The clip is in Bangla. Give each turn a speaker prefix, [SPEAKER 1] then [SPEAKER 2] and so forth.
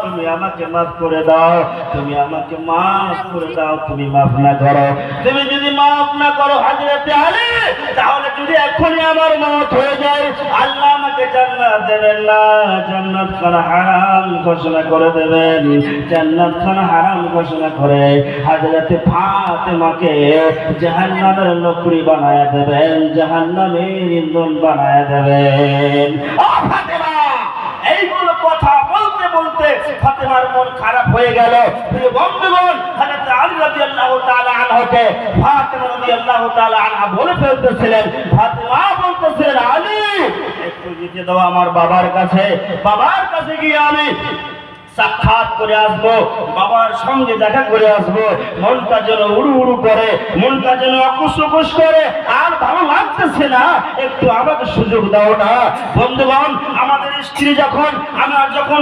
[SPEAKER 1] তুমি আমাকে মাফ করে দাও, তুমি আমাকে মাফ করে দাও। তুমি মাফ না করো, তুমি যদি মাফ না করো হযরতে আলী, তাহলে যদি এখনই আমার মওত হয়ে যায়, আল্লাহ আমাকে জান্নাত দেবেন না, জান্নাত খানা হারাম ঘোষণা করে দেবেন। জান্নাত খানা হারাম ঘোষণা করে হযরতে ফাতেমাকে জাহান্নামের নকরি বানায়া দেবেন, জাহান্নামের ইন্ধন বানায়া দেবেন। ও ফাতেমা, এইগুলো কথা বলতে বলতে ফাতেমার মন খারাপ হয়ে গেল। প্রিয় বন্ধুগণ, হযরত আলী রাদিয়াল্লাহু তাআলা আনহুকে ফাতেমা রাদিয়াল্লাহু তাআলা আনহা বলে ফেলতেছিলেন, ফাতেমা বলতেছিলেন, আলী একটু যেতে দাও আমার বাবার কাছে, বাবার কাছে গিয়ে আমি সাক্ষাৎ করে আসবো, বাবার সঙ্গে দেখা করে আসবো। মনটা যেন উড়ু উড়ু করে, মনটা যেন অকুশ অকুশ করে, আর ভালো লাগতেছে না, একটু আমাকে সুযোগ দাও না। বন্ধুগণ, আমাদের স্ত্রী যখন, আমার যখন